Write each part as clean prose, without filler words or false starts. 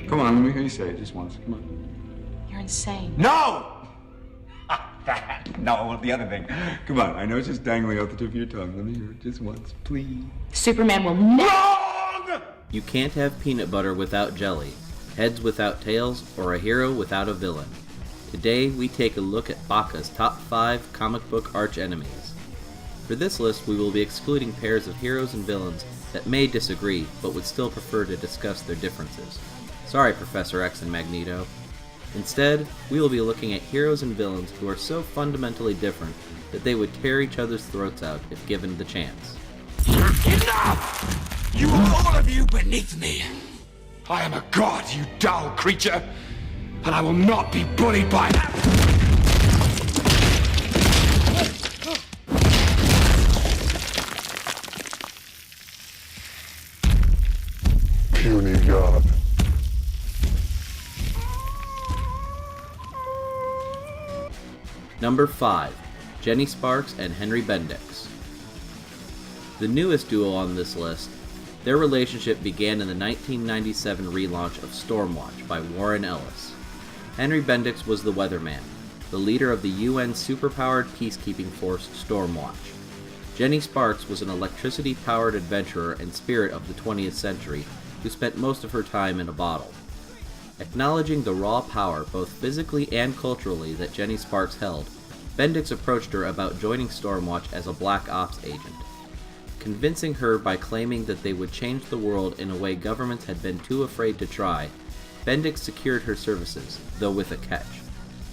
Come on, let me hear you say it just once. Come on. You're insane. No! That. No, the other thing. Come on, I know it's just dangling out the tip of your tongue. Let me hear it just once, please. Superman will never... Wrong! You can't have peanut butter without jelly, heads without tails, or a hero without a villain. Today, we take a look at Baka's top 5 comic book arch-enemies. For this list, we will be excluding pairs of heroes and villains that may disagree, but would still prefer to discuss their differences. Sorry, Professor X and Magneto. Instead, we will be looking at heroes and villains who are so fundamentally different that they would tear each other's throats out if given the chance. Enough! You are all of you beneath me. I am a god, you dull creature, and I will not be bullied by that. Puny god. Number 5. Jenny Sparks and Henry Bendix. The newest duo on this list, their relationship began in the 1997 relaunch of Stormwatch by Warren Ellis. Henry Bendix was the Weatherman, the leader of the UN superpowered peacekeeping force Stormwatch. Jenny Sparks was an electricity-powered adventurer and spirit of the 20th century who spent most of her time in a bottle. Acknowledging the raw power, both physically and culturally, that Jenny Sparks held, Bendix approached her about joining Stormwatch as a Black Ops agent. Convincing her by claiming that they would change the world in a way governments had been too afraid to try, Bendix secured her services, though with a catch.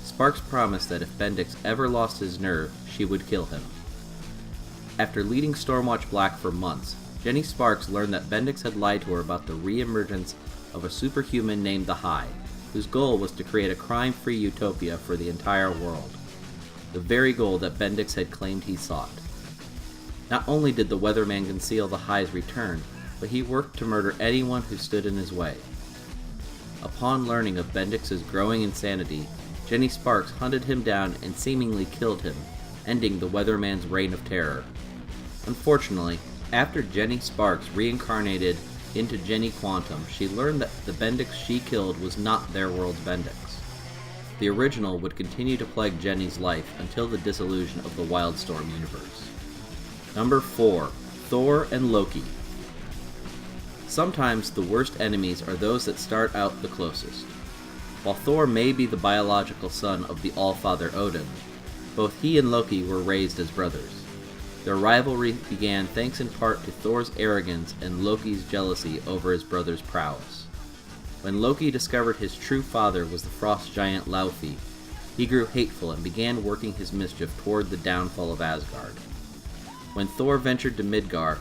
Sparks promised that if Bendix ever lost his nerve, she would kill him. After leading Stormwatch Black for months, Jenny Sparks learned that Bendix had lied to her about the re-emergence of a superhuman named the Hive, whose goal was to create a crime-free utopia for the entire world. The very goal that Bendix had claimed he sought. Not only did the Weatherman conceal the Hive's return, but he worked to murder anyone who stood in his way. Upon learning of Bendix's growing insanity, Jenny Sparks hunted him down and seemingly killed him, ending the Weatherman's reign of terror. Unfortunately, after Jenny Sparks reincarnated into Jenny Quantum, she learned that the Bendix she killed was not their world's Bendix. The original would continue to plague Jenny's life until the dissolution of the Wildstorm universe. Number 4. Thor and Loki. Sometimes the worst enemies are those that start out the closest. While Thor may be the biological son of the Allfather Odin, both he and Loki were raised as brothers. Their rivalry began thanks in part to Thor's arrogance and Loki's jealousy over his brother's prowess. When Loki discovered his true father was the frost giant Laufey, he grew hateful and began working his mischief toward the downfall of Asgard. When Thor ventured to Midgard,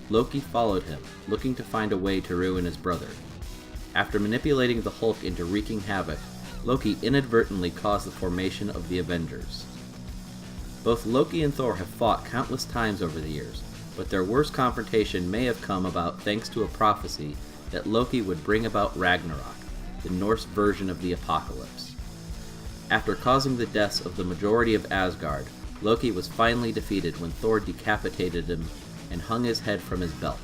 Loki followed him, looking to find a way to ruin his brother. After manipulating the Hulk into wreaking havoc, Loki inadvertently caused the formation of the Avengers. Both Loki and Thor have fought countless times over the years, but their worst confrontation may have come about thanks to a prophecy that Loki would bring about Ragnarok, the Norse version of the apocalypse. After causing the deaths of the majority of Asgard, Loki was finally defeated when Thor decapitated him and hung his head from his belt.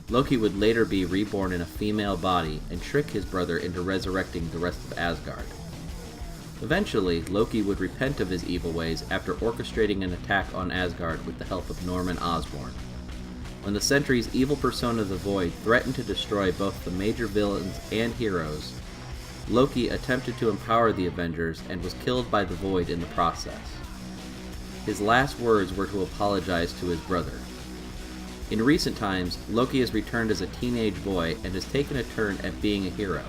Loki would later be reborn in a female body and trick his brother into resurrecting the rest of Asgard. Eventually, Loki would repent of his evil ways after orchestrating an attack on Asgard with the help of Norman Osborn. When the Sentry's evil persona the Void threatened to destroy both the major villains and heroes, Loki attempted to empower the Avengers and was killed by the Void in the process. His last words were to apologize to his brother. In recent times, Loki has returned as a teenage boy and has taken a turn at being a hero.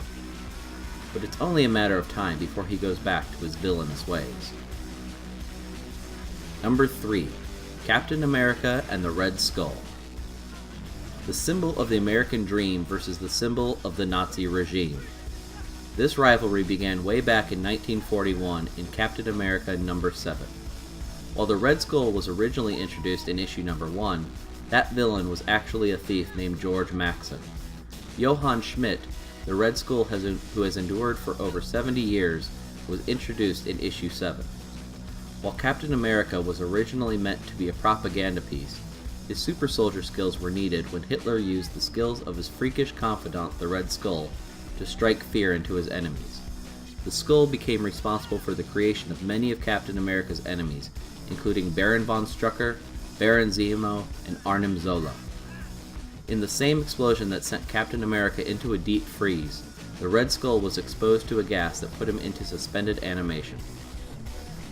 But it's only a matter of time before he goes back to his villainous ways. Number 3. Captain America and the Red Skull. The symbol of the American dream versus the symbol of the Nazi regime. This rivalry began way back in 1941 in Captain America number 7. While the Red Skull was originally introduced in issue number 1, that villain was actually a thief named George Maxson. Johann Schmidt, the Red Skull who has endured for over 70 years, was introduced in issue 7. While Captain America was originally meant to be a propaganda piece, his super soldier skills were needed when Hitler used the skills of his freakish confidant, the Red Skull, to strike fear into his enemies. The skull became responsible for the creation of many of Captain America's enemies, including Baron von Strucker, Baron Zemo, and Arnim Zola. In the same explosion that sent Captain America into a deep freeze, the Red Skull was exposed to a gas that put him into suspended animation.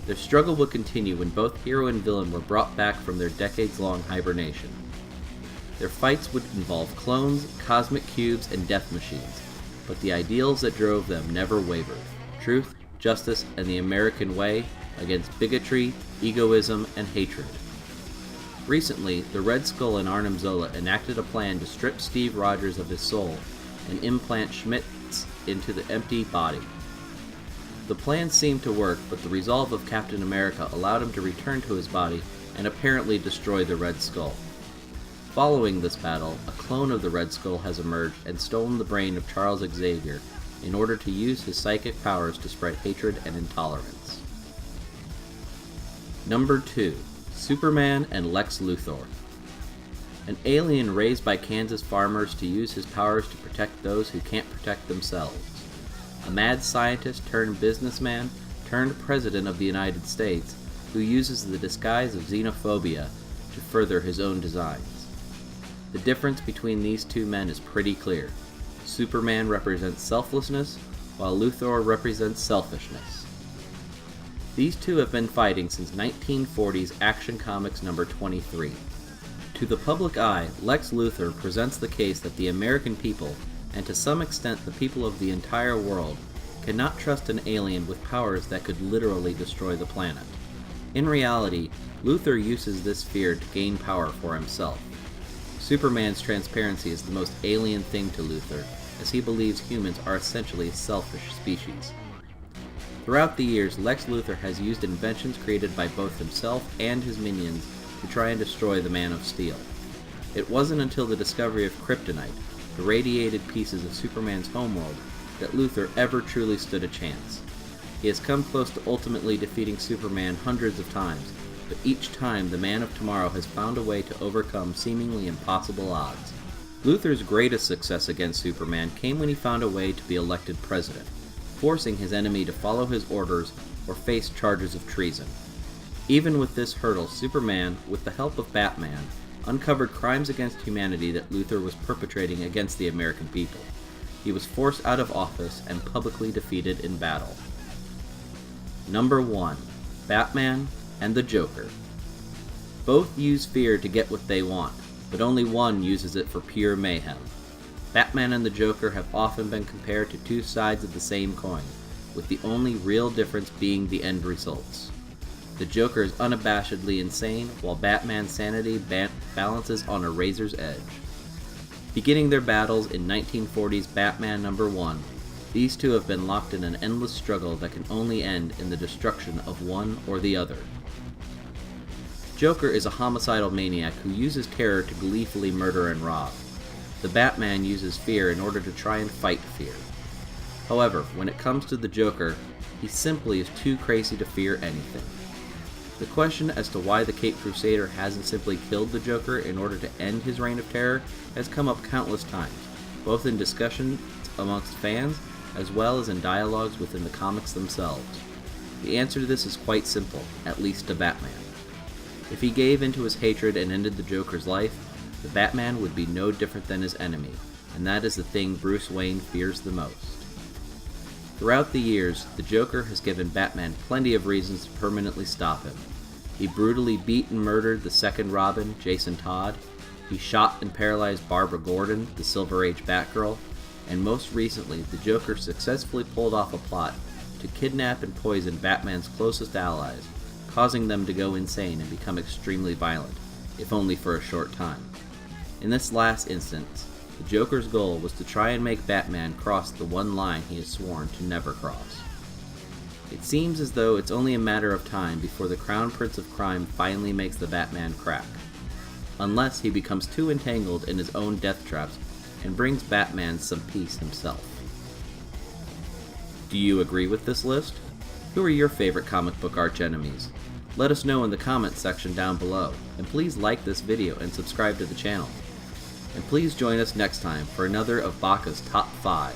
Their struggle would continue when both hero and villain were brought back from their decades-long hibernation. Their fights would involve clones, cosmic cubes, and death machines, but the ideals that drove them never wavered: truth, justice, and the American way against bigotry, egoism, and hatred. Recently, the Red Skull and Arnim Zola enacted a plan to strip Steve Rogers of his soul and implant Schmitz into the empty body. The plan seemed to work, but the resolve of Captain America allowed him to return to his body and apparently destroy the Red Skull. Following this battle, a clone of the Red Skull has emerged and stolen the brain of Charles Xavier in order to use his psychic powers to spread hatred and intolerance. Number 2. Superman and Lex Luthor. An alien raised by Kansas farmers to use his powers to protect those who can't protect themselves. A mad scientist turned businessman turned president of the United States who uses the disguise of xenophobia to further his own designs. The difference between these two men is pretty clear. Superman represents selflessness, while Luthor represents selfishness. These two have been fighting since 1940's Action Comics number 23. To the public eye, Lex Luthor presents the case that the American people, and to some extent the people of the entire world, cannot trust an alien with powers that could literally destroy the planet. In reality, Luthor uses this fear to gain power for himself. Superman's transparency is the most alien thing to Luthor, as he believes humans are essentially a selfish species. Throughout the years, Lex Luthor has used inventions created by both himself and his minions to try and destroy the Man of Steel. It wasn't until the discovery of kryptonite, the radiated pieces of Superman's homeworld, that Luthor ever truly stood a chance. He has come close to ultimately defeating Superman hundreds of times, but each time the Man of Tomorrow has found a way to overcome seemingly impossible odds. Luthor's greatest success against Superman came when he found a way to be elected president, forcing his enemy to follow his orders or face charges of treason. Even with this hurdle, Superman, with the help of Batman, uncovered crimes against humanity that Luthor was perpetrating against the American people. He was forced out of office and publicly defeated in battle. Number 1. Batman and the Joker. Both use fear to get what they want, but only one uses it for pure mayhem. Batman and the Joker have often been compared to two sides of the same coin, with the only real difference being the end results. The Joker is unabashedly insane, while Batman's sanity balances on a razor's edge. Beginning their battles in 1940's Batman number 1, these two have been locked in an endless struggle that can only end in the destruction of one or the other. Joker is a homicidal maniac who uses terror to gleefully murder and rob. The Batman uses fear in order to try and fight fear. However, when it comes to the Joker, he simply is too crazy to fear anything. The question as to why the Caped Crusader hasn't simply killed the Joker in order to end his reign of terror has come up countless times, both in discussions amongst fans as well as in dialogues within the comics themselves. The answer to this is quite simple, at least to Batman. If he gave into his hatred and ended the Joker's life, the Batman would be no different than his enemy, and that is the thing Bruce Wayne fears the most. Throughout the years, the Joker has given Batman plenty of reasons to permanently stop him. He brutally beat and murdered the second Robin, Jason Todd. He shot and paralyzed Barbara Gordon, the Silver Age Batgirl. And most recently, the Joker successfully pulled off a plot to kidnap and poison Batman's closest allies, causing them to go insane and become extremely violent, if only for a short time. In this last instance, the Joker's goal was to try and make Batman cross the one line he has sworn to never cross. It seems as though it's only a matter of time before the Crown Prince of Crime finally makes the Batman crack, unless he becomes too entangled in his own death traps and brings Batman some peace himself. Do you agree with this list? Who are your favorite comic book archenemies? Let us know in the comments section down below, and please like this video and subscribe to the channel. And please join us next time for another of Baka's Top 5.